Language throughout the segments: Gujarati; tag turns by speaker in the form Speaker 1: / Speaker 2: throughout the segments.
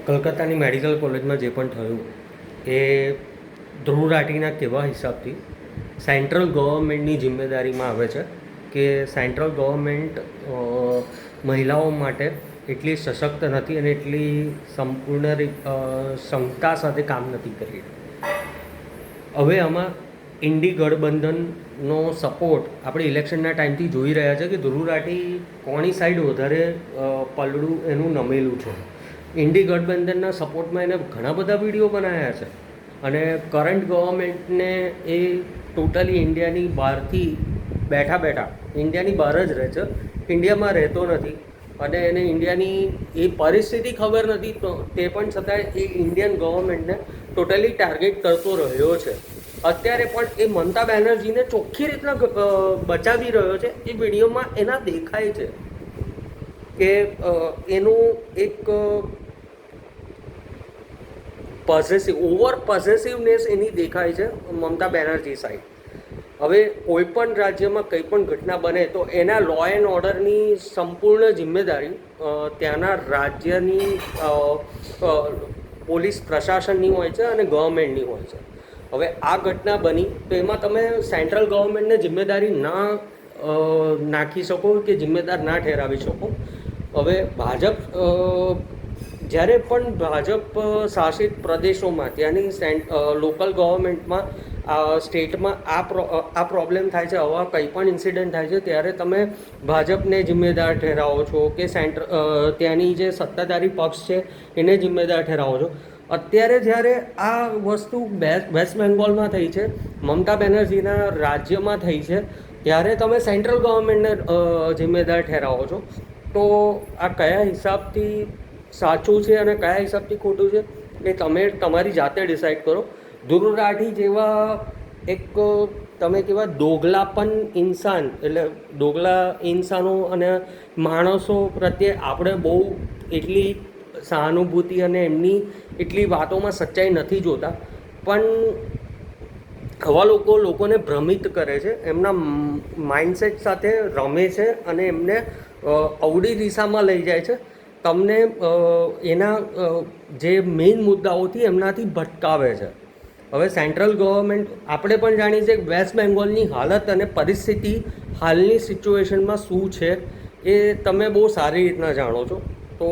Speaker 1: કલકત્તાની મેડિકલ કોલેજમાં જે પણ થયું એ ધ્રુવ રાઠીના કહેવા હિસાબથી સેન્ટ્રલ ગવર્મેન્ટની જિમ્મેદારીમાં આવે છે કે સેન્ટ્રલ ગવર્મેન્ટ મહિલાઓ માટે એટલી સશક્ત નથી અને એટલી સંપૂર્ણ ક્ષમતા સાથે કામ નથી કરી રહી. હવે આમાં ઇન્ડી ગઠબંધનનો સપોર્ટ આપણે ઇલેક્શનના ટાઈમથી જોઈ રહ્યા છે કે ધ્રુવ રાઠી કોની સાઈડ વધારે પલડું એનું નમેલું છે. ઇન્ડી ગઠબંધનના સપોર્ટમાં એને ઘણા બધા વિડીયો બનાવ્યા છે અને કરંટ ગવર્મેન્ટને એ ટોટલી ઇન્ડિયાની બહારથી બેઠા ઇન્ડિયાની બહાર જ રહે છે, ઇન્ડિયામાં રહેતો નથી અને એને ઇન્ડિયાની એ પરિસ્થિતિ ખબર નથી, તો તે પણ છતાં એ ઇન્ડિયન ગવર્મેન્ટને ટોટલી ટાર્ગેટ કરતો રહ્યો છે. અત્યારે પણ એ મમતા બેનર્જીને ચોખ્ખી રીતના બચાવી રહ્યો છે. એ વિડીયોમાં એના દેખાય છે કે એનું એક ઓવર પોઝેસિવનેસ એની દેખાય છે મમતા બેનર્જી સાઈડ. હવે કોઈ પણ રાજ્યમાં કંઈ પણ ઘટના બને તો એના લો એન્ડ ઓર્ડરની સંપૂર્ણ જિમ્મેદારી ત્યાંના રાજ્યની પોલીસ પ્રશાસનની હોય છે અને ગવર્મેન્ટની હોય છે. હવે આ ઘટના બની તો એમાં તમે સેન્ટ્રલ ગવર્મેન્ટને જિમ્મેદારી ના નાખી શકો કે જિમ્મેદાર ના ઠેરાવી શકો. હવે ભાજપ જ્યારે પણ ભાજપ શાસિત પ્રદેશોમાં ત્યાંની લોકલ ગવર્મેન્ટમાં સ્ટેટમાં આ પ્રોબ્લેમ થાય છે, આવા કંઈ પણ ઇન્સિડન્ટ થાય છે ત્યારે તમે ભાજપને જિમ્મેદાર ઠેરાવો છો કે ત્યાંની જે સત્તાધારી પક્ષ છે એને જિમ્મેદાર ઠેરાવો છો. અત્યારે જ્યારે આ વસ્તુ વેસ્ટ બેંગોલમાં થઈ છે, મમતા બેનર્જીના રાજ્યમાં થઈ છે, ત્યારે તમે સેન્ટ્રલ ગવર્મેન્ટને જિમ્મેદાર ઠેરાવો છો. તો આ કયા હિસાબથી સાચું છે અને કયા હિસાબથી ખોટું છે એ તમે તમારી જાતે ડિસાઈડ કરો. ધ્રુવ રાઠી જેવા એક તમે કેવા દોગલાપન ઇન્સાન, એટલે દોગલા ઇન્સાનો અને માણસો પ્રત્યે આપણે બહુ એટલી સહાનુભૂતિ અને એમની એટલી વાતોમાં સચ્ચાઈ નથી જોતા, પણ આવા લોકોને ભ્રમિત કરે છે, એમના માઇન્ડસેટ સાથે રમે છે અને એમને અવળી દિશામાં લઈ જાય છે. તમને એના જે મેઇન મુદ્દાઓથી એમનાથી ભટકાવે છે. હવે સેન્ટ્રલ ગવર્મેન્ટ આપણે પણ જાણીએ છીએ કે વેસ્ટ બેંગોલની હાલત અને પરિસ્થિતિ હાલની સિચ્યુએશનમાં શું છે એ તમે બહુ સારી રીતના જાણો છો. તો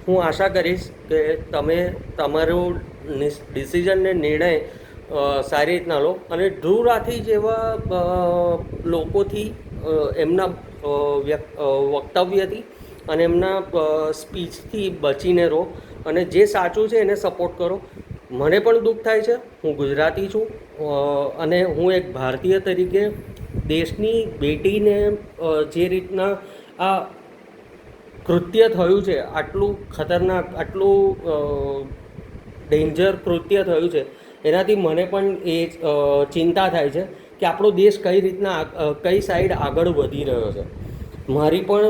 Speaker 1: હું આશા કરીશ કે તમે તમારો ડિસિઝન ને નિર્ણય સારી રીતના લો અને ધ્રુવ રાઠી જેવા લોકોથી એમના વક્તવ્યથી અને એમના સ્પીચથી બચીને રહો અને જે સાચું છે એને સપોર્ટ કરો. મને પણ દુઃખ થાય છે, હું ગુજરાતી છું અને હું એક ભારતીય તરીકે દેશની બેટીને જે રીતના આ કૃત્ય થયું છે, આટલું ખતરનાક, આટલું ડેન્જર કૃત્ય થયું છે, એનાથી મને પણ એ ચિંતા થાય છે કે આપણો દેશ કઈ રીતના કઈ સાઈડ આગળ વધી રહ્યો છે. મારી પણ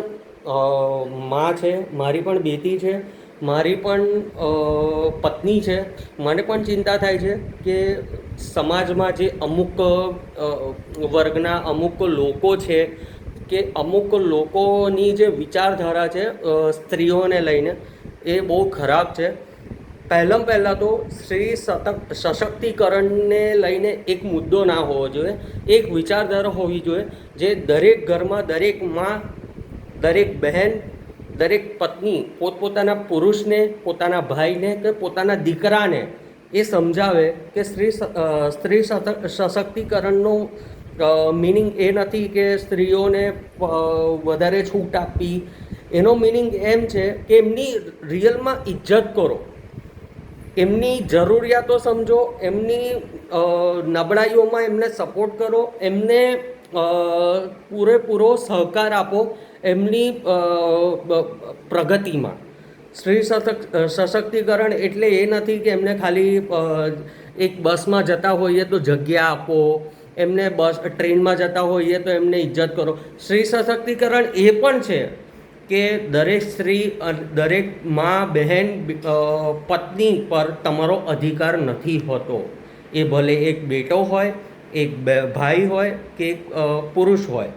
Speaker 1: માં છે, મારી પણ બેટી છે, મારી પણ પત્ની છે. મને પણ ચિંતા થાય છે કે સમાજમાં જે અમુક વર્ગના અમુક લોકો છે કે અમુક લોકોની જે વિચારધારા છે સ્ત્રીઓને લઈને એ બહુ ખરાબ છે. પહેલાં તો સ્ત્રી સશક્તિકરણને લઈને એક મુદ્દો ના હોવો જોઈએ, એક વિચારધારા હોવી જોઈએ જે દરેક ઘરમાં દરેક માં, દરેક બહેન, દરેક પત્ની પોતપોતાના પુરુષને, પોતાના ભાઈને કે પોતાના દીકરાને એ સમજાવે કે સ્ત્રી સશક્તિકરણનો મિનિંગ એ નથી કે સ્ત્રીઓને વધારે છૂટ આપવી. એનો મિનિંગ એમ છે કે એમની રિયલમાં ઇજ્જત કરો, એમની જરૂરિયાતો સમજો, એમની નબળાઈઓમાં એમને સપોર્ટ કરો, એમને પૂરેપૂરો સહકાર આપો એમની પ્રગતિમાં. સ્ત્રી સશક્તિકરણ એટલે એ નથી કે એમને ખાલી એક બસમાં જતા હોઈએ તો જગ્યા આપો, એમને ટ્રેનમાં જતા હોઈએ તો એમને ઇજ્જત કરો. સ્ત્રી સશક્તિકરણ એ પણ છે કે દરેક સ્ત્રી, દરેક મા, બહેન, પત્ની પર તમારો અધિકાર નથી હોતો. એ ભલે એક બેટો હોય, એક ભાઈ હોય કે એક પુરુષ હોય,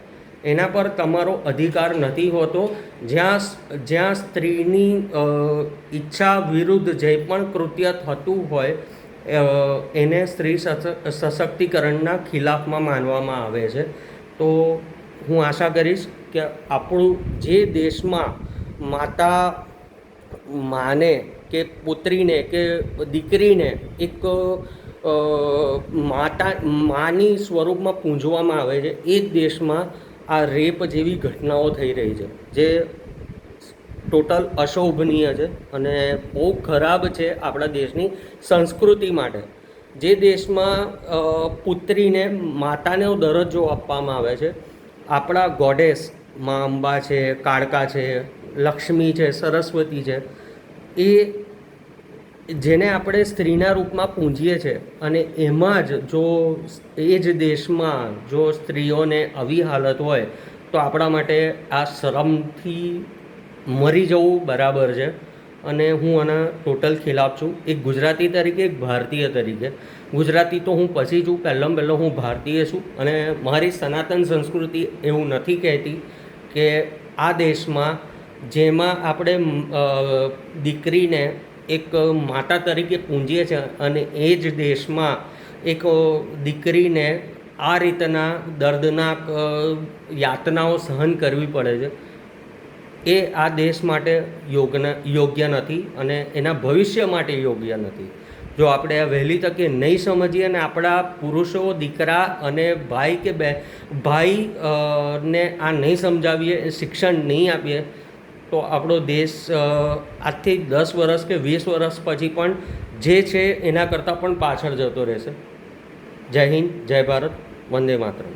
Speaker 1: એના પર તમારો અધિકાર નથી હોતો. જ્યાં સ્ત્રીની ઈચ્છા વિરુદ્ધ જે પણ કૃત્ય થતું હોય એને સ્ત્રી સશક્તિકરણના ખિલાફમાં માનવામાં આવે છે. તો હું આશા કરીશ કે આપણું જે દેશમાં માને કે પુત્રીને કે દીકરીને એક માની સ્વરૂપમાં પૂંજવામાં આવે છે, એ જ દેશમાં આ રેપ જેવી ઘટનાઓ થઈ રહી છે, જે ટોટલ અશોભનીય છે અને બહુ ખરાબ છે આપણા દેશની સંસ્કૃતિ માટે. જે દેશમાં પુત્રીને માતાનો દરજ્જો આપવામાં આવે છે, આપણા ગોડેસ મા અંબા છે, કાળકા છે, લક્ષ્મી છે, સરસ્વતી છે, એ જેને આપણે સ્ત્રીના રૂપમાં પૂંજીએ છીએ, અને એમાં જ જો એ જ દેશમાં જો સ્ત્રીઓને આવી હાલત હોય તો આપણા માટે આ શરમથી મરી જવું બરાબર છે. અને હું આના ટોટલ ખિલાફ છું, એક ગુજરાતી તરીકે, એક ભારતીય તરીકે. ગુજરાતી તો હું પછી છું, પહેલો હું ભારતીય છું. અને મારી સનાતન સંસ્કૃતિ એવું નથી કહેતી કે આ દેશમાં જેમાં આપણે દીકરીને એક માતા તરીકે પૂંજીએ છીએ અને એ જ દેશમાં એક દીકરીને આ રીતના દર્દનાક યાતનાઓ સહન કરવી પડે છે, એ આ દેશ માટે યોગ્ય નથી અને એના ભવિષ્ય માટે યોગ્ય નથી. જો આપણે આ વહેલી તકે નહીં સમજીએ અને આપણા પુરુષો, દીકરા અને ભાઈ ને આ નહીં સમજાવીએ, શિક્ષણ નહીં આપીએ, તો આપણો દેશ આજથી 10 વર્ષ કે 20 વર્ષ પછી પણ જે છે એના કરતાં પણ પાછળ જતો રહેશે. જય હિન્દ, જય ભારત, વંદે માતરમ.